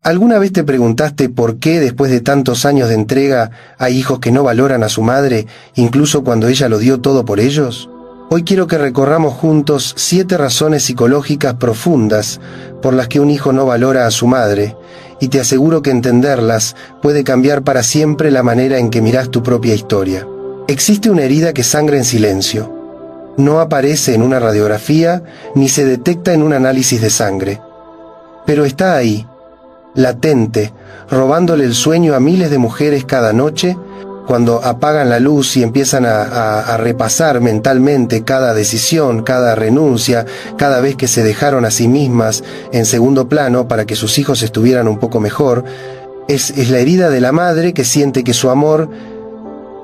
¿Alguna vez te preguntaste por qué después de tantos años de entrega hay hijos que no valoran a su madre, incluso cuando ella lo dio todo por ellos? Hoy quiero que recorramos juntos 7 razones psicológicas profundas por las que un hijo no valora a su madre, y te aseguro que entenderlas puede cambiar para siempre la manera en que mirás tu propia historia. Existe una herida que sangra en silencio. No aparece en una radiografía ni se detecta en un análisis de sangre. Pero está ahí, latente, robándole el sueño a miles de mujeres cada noche, cuando apagan la luz y empiezan a repasar mentalmente cada decisión, cada renuncia, cada vez que se dejaron a sí mismas en segundo plano para que sus hijos estuvieran un poco mejor. Es la herida de la madre que siente que su amor,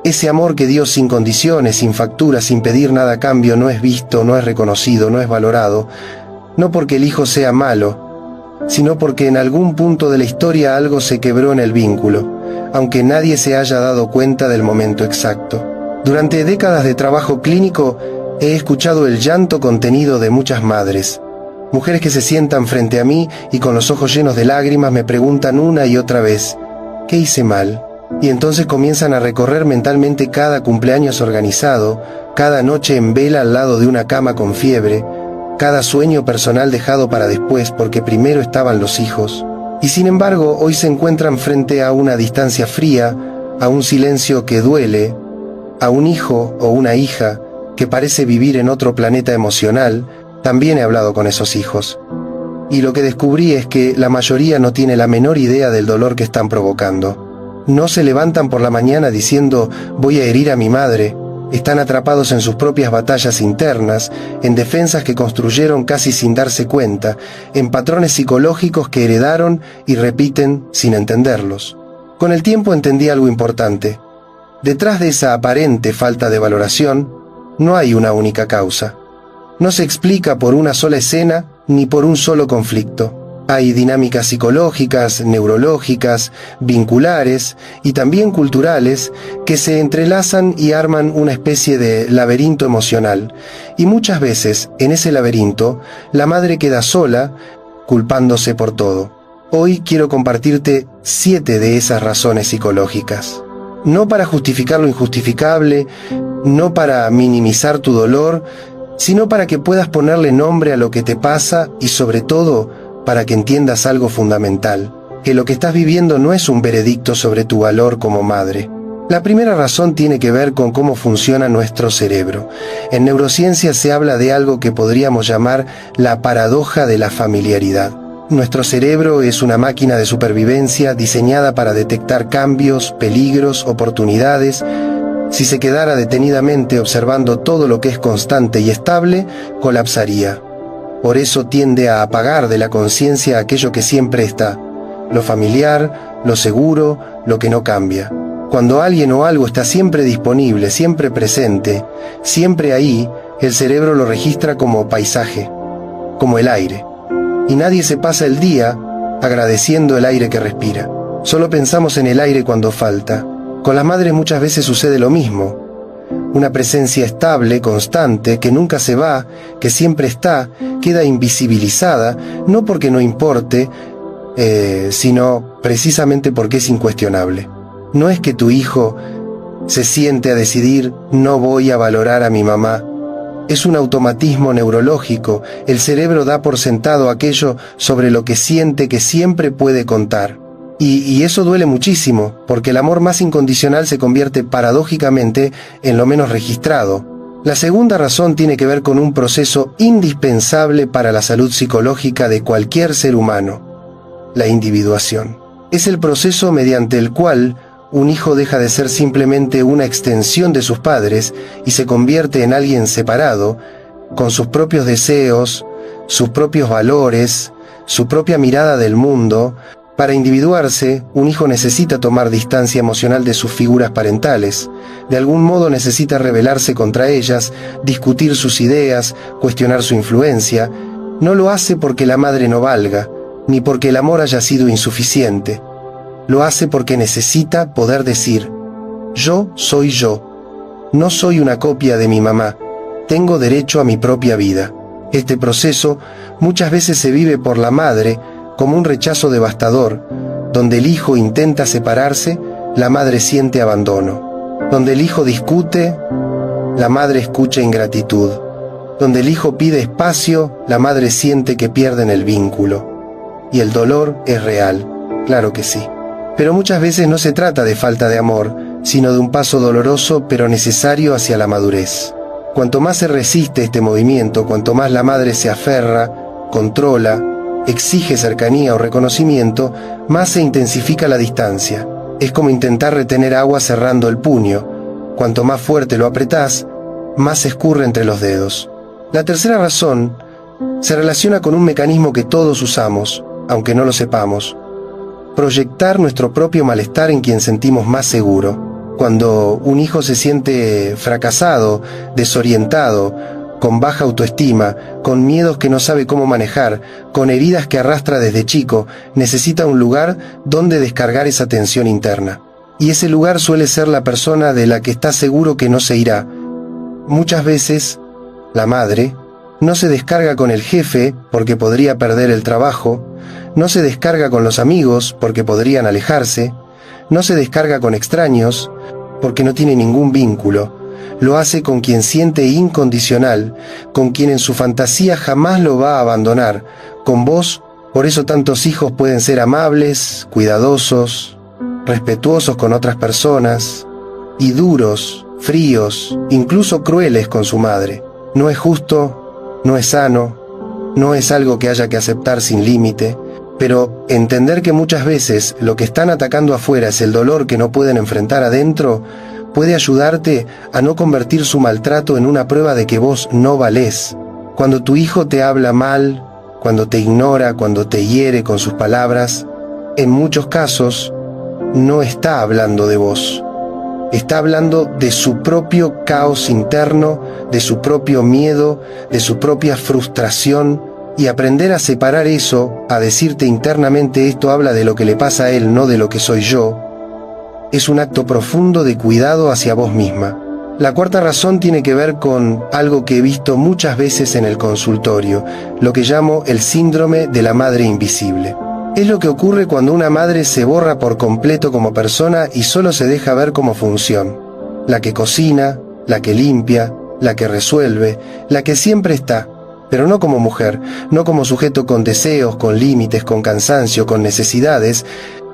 ese amor que dio sin condiciones, sin facturas, sin pedir nada a cambio, no es visto, no es reconocido, no es valorado, no porque el hijo sea malo, sino porque en algún punto de la historia algo se quebró en el vínculo, aunque nadie se haya dado cuenta del momento exacto. Durante décadas de trabajo clínico he escuchado el llanto contenido de muchas madres, mujeres que se sientan frente a mí y con los ojos llenos de lágrimas me preguntan una y otra vez, ¿qué hice mal? Y entonces comienzan a recorrer mentalmente cada cumpleaños organizado, cada noche en vela al lado de una cama con fiebre, cada sueño personal dejado para después porque primero estaban los hijos. Y sin embargo, hoy se encuentran frente a una distancia fría, a un silencio que duele, a un hijo o una hija que parece vivir en otro planeta emocional. También he hablado con esos hijos. Y lo que descubrí es que la mayoría no tiene la menor idea del dolor que están provocando. No se levantan por la mañana diciendo, voy a herir a mi madre. Están atrapados en sus propias batallas internas, en defensas que construyeron casi sin darse cuenta, en patrones psicológicos que heredaron y repiten sin entenderlos. Con el tiempo entendí algo importante. Detrás de esa aparente falta de valoración, no hay una única causa. No se explica por una sola escena ni por un solo conflicto. Hay dinámicas psicológicas, neurológicas, vinculares y también culturales que se entrelazan y arman una especie de laberinto emocional. Y muchas veces, en ese laberinto, la madre queda sola, culpándose por todo. Hoy quiero compartirte 7 de esas razones psicológicas. No para justificar lo injustificable, no para minimizar tu dolor, sino para que puedas ponerle nombre a lo que te pasa y sobre todo, para que entiendas algo fundamental, que lo que estás viviendo no es un veredicto sobre tu valor como madre. La primera razón tiene que ver con cómo funciona nuestro cerebro. En neurociencia se habla de algo que podríamos llamar la paradoja de la familiaridad. Nuestro cerebro es una máquina de supervivencia diseñada para detectar cambios, peligros, oportunidades. Si se quedara detenidamente observando todo lo que es constante y estable, colapsaría. Por eso tiende a apagar de la conciencia aquello que siempre está, lo familiar, lo seguro, lo que no cambia. Cuando alguien o algo está siempre disponible, siempre presente, siempre ahí, el cerebro lo registra como paisaje, como el aire. Y nadie se pasa el día agradeciendo el aire que respira. Solo pensamos en el aire cuando falta. Con las madres muchas veces sucede lo mismo. Una presencia estable, constante, que nunca se va, que siempre está, queda invisibilizada, no porque no importe, sino precisamente porque es incuestionable. No es que tu hijo se siente a decidir, no voy a valorar a mi mamá. Es un automatismo neurológico, el cerebro da por sentado aquello sobre lo que siente que siempre puede contar. Y eso duele muchísimo, porque el amor más incondicional se convierte paradójicamente en lo menos registrado. La segunda razón tiene que ver con un proceso indispensable para la salud psicológica de cualquier ser humano: la individuación. Es el proceso mediante el cual un hijo deja de ser simplemente una extensión de sus padres y se convierte en alguien separado, con sus propios deseos, sus propios valores, su propia mirada del mundo. Para individuarse, un hijo necesita tomar distancia emocional de sus figuras parentales. De algún modo necesita rebelarse contra ellas, discutir sus ideas, cuestionar su influencia. No lo hace porque la madre no valga, ni porque el amor haya sido insuficiente. Lo hace porque necesita poder decir, yo soy yo. No soy una copia de mi mamá. Tengo derecho a mi propia vida. Este proceso muchas veces se vive por la madre como un rechazo devastador, Donde el hijo intenta separarse, la madre siente abandono. Donde el hijo discute, la madre escucha ingratitud. Donde el hijo pide espacio, la madre siente que pierden el vínculo. Y el dolor es real, claro que sí. Pero muchas veces no se trata de falta de amor, sino de un paso doloroso pero necesario hacia la madurez. Cuanto más se resiste este movimiento, cuanto más la madre se aferra, controla, exige cercanía o reconocimiento, más se intensifica la distancia. Es como intentar retener agua cerrando el puño. Cuanto más fuerte lo apretás, más se escurre entre los dedos. La tercera razón se relaciona con un mecanismo que todos usamos, aunque no lo sepamos. Proyectar nuestro propio malestar en quien sentimos más seguro. Cuando un hijo se siente fracasado, desorientado, con baja autoestima, con miedos que no sabe cómo manejar, con heridas que arrastra desde chico, necesita un lugar donde descargar esa tensión interna. Y ese lugar suele ser la persona de la que está seguro que no se irá. Muchas veces, la madre no se descarga con el jefe porque podría perder el trabajo, no se descarga con los amigos porque podrían alejarse, no se descarga con extraños porque no tiene ningún vínculo. Lo hace con quien siente incondicional, con quien en su fantasía jamás lo va a abandonar. Con vos, por eso tantos hijos pueden ser amables, cuidadosos, respetuosos con otras personas, y duros, fríos, incluso crueles con su madre. No es justo, no es sano, no es algo que haya que aceptar sin límite, pero entender que muchas veces lo que están atacando afuera es el dolor que no pueden enfrentar adentro, puede ayudarte a no convertir su maltrato en una prueba de que vos no valés. Cuando tu hijo te habla mal, cuando te ignora, cuando te hiere con sus palabras, en muchos casos no está hablando de vos. Está hablando de su propio caos interno, de su propio miedo, de su propia frustración, y aprender a separar eso, a decirte internamente esto habla de lo que le pasa a él, no de lo que soy yo, es un acto profundo de cuidado hacia vos misma. La cuarta razón tiene que ver con algo que he visto muchas veces en el consultorio, lo que llamo el síndrome de la madre invisible. Es lo que ocurre cuando una madre se borra por completo como persona y solo se deja ver como función. La que cocina, la que limpia, la que resuelve, la que siempre está, pero no como mujer, no como sujeto con deseos, con límites, con cansancio, con necesidades.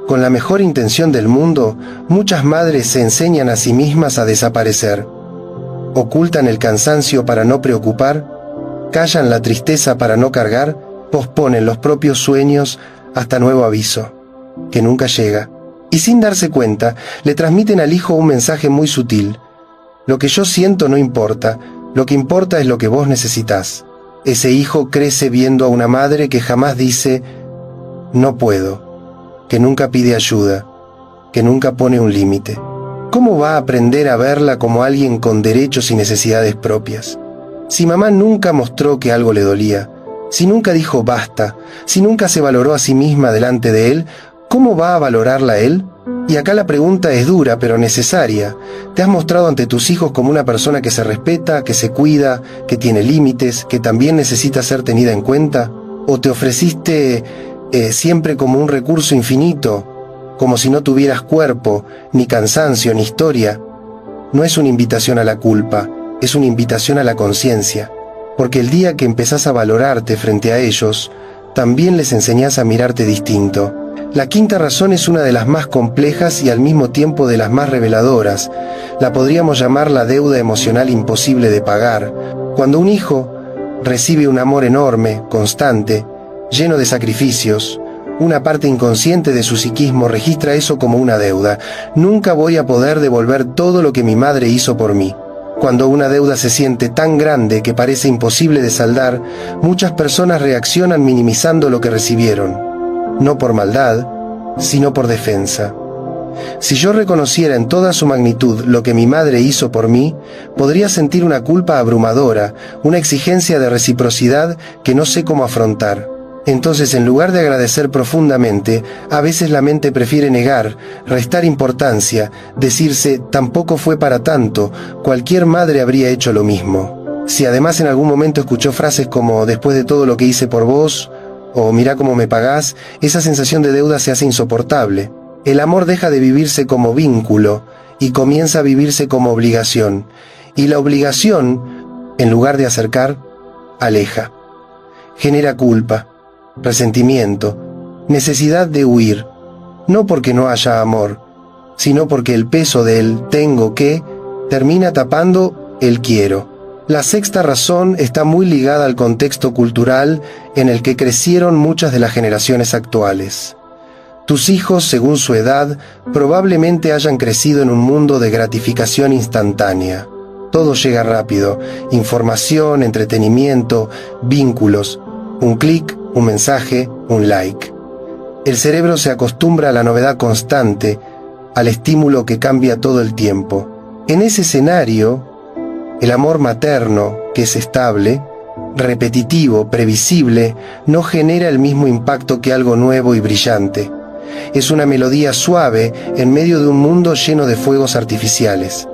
Con la mejor intención del mundo, muchas madres se enseñan a sí mismas a desaparecer. Ocultan el cansancio para no preocupar, callan la tristeza para no cargar, posponen los propios sueños hasta nuevo aviso, que nunca llega. Y sin darse cuenta, le transmiten al hijo un mensaje muy sutil. Lo que yo siento no importa, lo que importa es lo que vos necesitás. Ese hijo crece viendo a una madre que jamás dice, no puedo, que nunca pide ayuda, que nunca pone un límite. ¿Cómo va a aprender a verla como alguien con derechos y necesidades propias? Si mamá nunca mostró que algo le dolía, si nunca dijo basta, si nunca se valoró a sí misma delante de él, ¿cómo va a valorarla él? Y acá la pregunta es dura, pero necesaria. ¿Te has mostrado ante tus hijos como una persona que se respeta, que se cuida, que tiene límites, que también necesita ser tenida en cuenta? ¿O te ofreciste siempre como un recurso infinito, como si no tuvieras cuerpo, ni cansancio, ni historia? No es una invitación a la culpa, es una invitación a la conciencia, porque el día que empezás a valorarte frente a ellos, también les enseñás a mirarte distinto. La quinta razón es una de las más complejas y al mismo tiempo de las más reveladoras. La podríamos llamar la deuda emocional imposible de pagar. Cuando un hijo recibe un amor enorme, constante, lleno de sacrificios, una parte inconsciente de su psiquismo registra eso como una deuda. Nunca voy a poder devolver todo lo que mi madre hizo por mí. Cuando una deuda se siente tan grande que parece imposible de saldar, muchas personas reaccionan minimizando lo que recibieron, no por maldad, sino por defensa. Si yo reconociera en toda su magnitud lo que mi madre hizo por mí, podría sentir una culpa abrumadora, una exigencia de reciprocidad que no sé cómo afrontar. Entonces, en lugar de agradecer profundamente, a veces la mente prefiere negar, restar importancia, decirse, tampoco fue para tanto, cualquier madre habría hecho lo mismo. Si además en algún momento escuchó frases como, después de todo lo que hice por vos, o mirá cómo me pagás, esa sensación de deuda se hace insoportable. El amor deja de vivirse como vínculo y comienza a vivirse como obligación. Y la obligación, en lugar de acercar, aleja. Genera culpa, resentimiento, necesidad de huir, no porque no haya amor, sino porque el peso del tengo que termina tapando el quiero. La sexta razón está muy ligada al contexto cultural en el que crecieron muchas de las generaciones actuales. Tus hijos, según su edad, probablemente hayan crecido en un mundo de gratificación instantánea. Todo llega rápido: información, entretenimiento, vínculos. Un clic, un mensaje, un like. El cerebro se acostumbra a la novedad constante, al estímulo que cambia todo el tiempo. En ese escenario, el amor materno, que es estable, repetitivo, previsible, no genera el mismo impacto que algo nuevo y brillante. Es una melodía suave en medio de un mundo lleno de fuegos artificiales.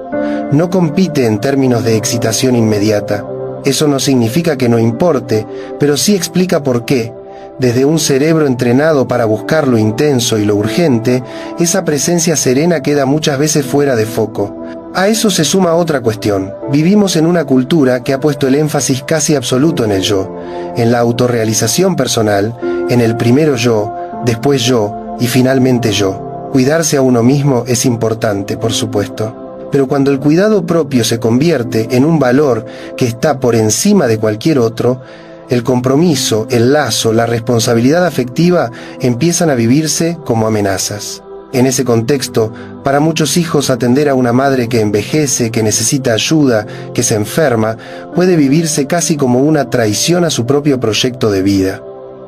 No compite en términos de excitación inmediata. Eso no significa que no importe, pero sí explica por qué. Desde un cerebro entrenado para buscar lo intenso y lo urgente, esa presencia serena queda muchas veces fuera de foco. A eso se suma otra cuestión. Vivimos en una cultura que ha puesto el énfasis casi absoluto en el yo, en la autorrealización personal, en el primero yo, después yo y finalmente yo. Cuidarse a uno mismo es importante, por supuesto. Pero cuando el cuidado propio se convierte en un valor que está por encima de cualquier otro, el compromiso, el lazo, la responsabilidad afectiva empiezan a vivirse como amenazas. En ese contexto, para muchos hijos atender a una madre que envejece, que necesita ayuda, que se enferma, puede vivirse casi como una traición a su propio proyecto de vida.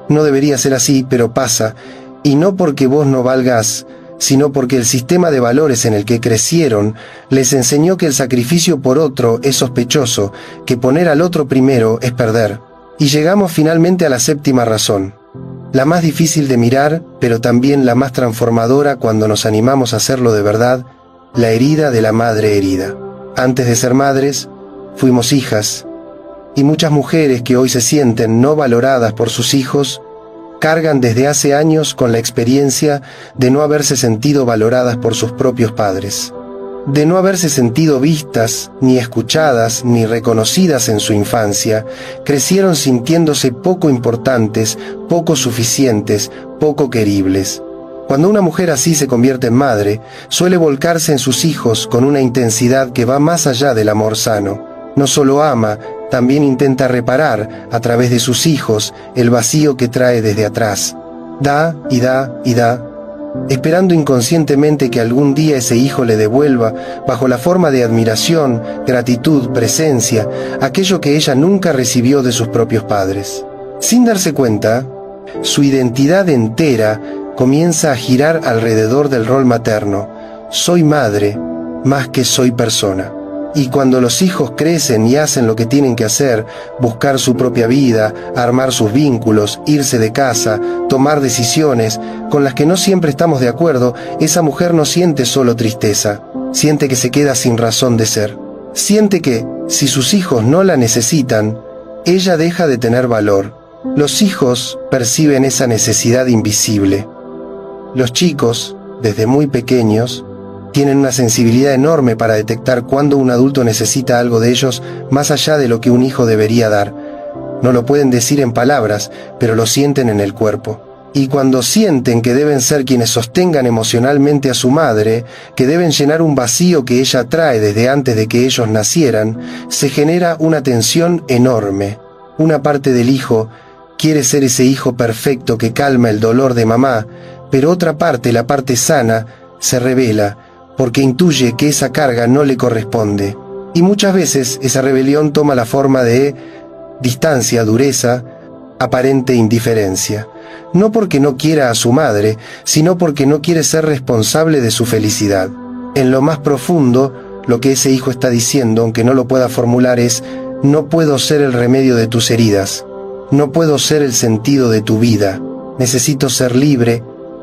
No debería ser así, pero pasa, y no porque vos no valgas, sino porque el sistema de valores en el que crecieron les enseñó que el sacrificio por otro es sospechoso, que poner al otro primero es perder. Y llegamos finalmente a la séptima razón, la más difícil de mirar, pero también la más transformadora cuando nos animamos a hacerlo de verdad: la herida de la madre herida. Antes de ser madres, fuimos hijas, y muchas mujeres que hoy se sienten no valoradas por sus hijos cargan desde hace años con la experiencia de no haberse sentido valoradas por sus propios padres, de no haberse sentido vistas, ni escuchadas, ni reconocidas en su infancia. Crecieron sintiéndose poco importantes, poco suficientes, poco queribles. Cuando una mujer así se convierte en madre, suele volcarse en sus hijos con una intensidad que va más allá del amor sano. No solo ama, también intenta reparar, a través de sus hijos, el vacío que trae desde atrás. Da y da y da, esperando inconscientemente que algún día ese hijo le devuelva, bajo la forma de admiración, gratitud, presencia, aquello que ella nunca recibió de sus propios padres. Sin darse cuenta, su identidad entera comienza a girar alrededor del rol materno. Soy madre, más que soy persona. Y cuando los hijos crecen y hacen lo que tienen que hacer, buscar su propia vida, armar sus vínculos, irse de casa, tomar decisiones con las que no siempre estamos de acuerdo, esa mujer no siente solo tristeza, siente que se queda sin razón de ser. Siente que, si sus hijos no la necesitan, ella deja de tener valor. Los hijos perciben esa necesidad invisible. Los chicos, desde muy pequeños, tienen una sensibilidad enorme para detectar cuando un adulto necesita algo de ellos más allá de lo que un hijo debería dar. No lo pueden decir en palabras, pero lo sienten en el cuerpo. Y cuando sienten que deben ser quienes sostengan emocionalmente a su madre, que deben llenar un vacío que ella trae desde antes de que ellos nacieran, se genera una tensión enorme. Una parte del hijo quiere ser ese hijo perfecto que calma el dolor de mamá, pero otra parte, la parte sana, se rebela, porque intuye que esa carga no le corresponde. Y muchas veces esa rebelión toma la forma de distancia, dureza, aparente indiferencia. No porque no quiera a su madre, sino porque no quiere ser responsable de su felicidad. En lo más profundo, lo que ese hijo está diciendo, aunque no lo pueda formular, es: no puedo ser el remedio de tus heridas, no puedo ser el sentido de tu vida, necesito ser libre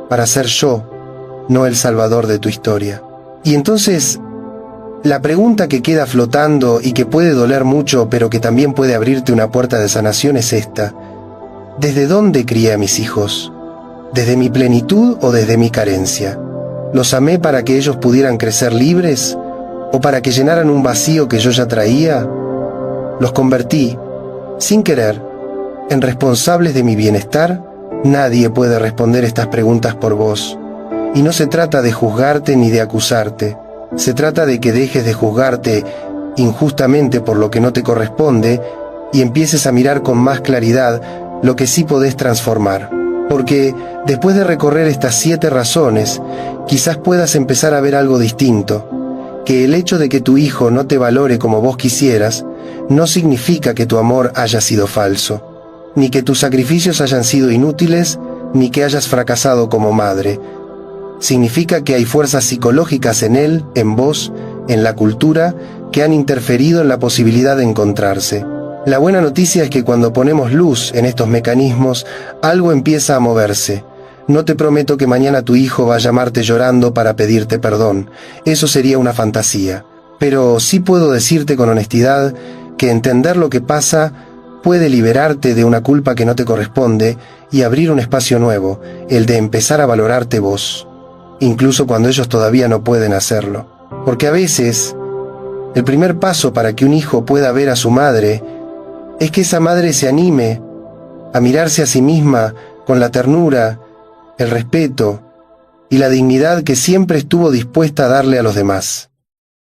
para ser yo, no el salvador de tu historia. Y entonces, la pregunta que queda flotando y que puede doler mucho, pero que también puede abrirte una puerta de sanación, es esta: ¿Desde dónde crié a mis hijos? ¿Desde mi plenitud o desde mi carencia? ¿Los amé para que ellos pudieran crecer libres o para que llenaran un vacío que yo ya traía? ¿Los convertí, sin querer, en responsables de mi bienestar? Nadie puede responder estas preguntas por vos. Y no se trata de juzgarte ni de acusarte. Se trata de que dejes de juzgarte injustamente por lo que no te corresponde y empieces a mirar con más claridad lo que sí podés transformar. Porque después de recorrer estas 7 razones, quizás puedas empezar a ver algo distinto, que el hecho de que tu hijo no te valore como vos quisieras, no significa que tu amor haya sido falso, ni que tus sacrificios hayan sido inútiles, ni que hayas fracasado como madre. Significa que hay fuerzas psicológicas en él, en vos, en la cultura, que han interferido en la posibilidad de encontrarse. La buena noticia es que cuando ponemos luz en estos mecanismos, algo empieza a moverse. No te prometo que mañana tu hijo va a llamarte llorando para pedirte perdón. Eso sería una fantasía. Pero sí puedo decirte con honestidad que entender lo que pasa puede liberarte de una culpa que no te corresponde y abrir un espacio nuevo, el de empezar a valorarte vos, incluso cuando ellos todavía no pueden hacerlo. Porque a veces, el primer paso para que un hijo pueda ver a su madre es que esa madre se anime a mirarse a sí misma con la ternura, el respeto y la dignidad que siempre estuvo dispuesta a darle a los demás.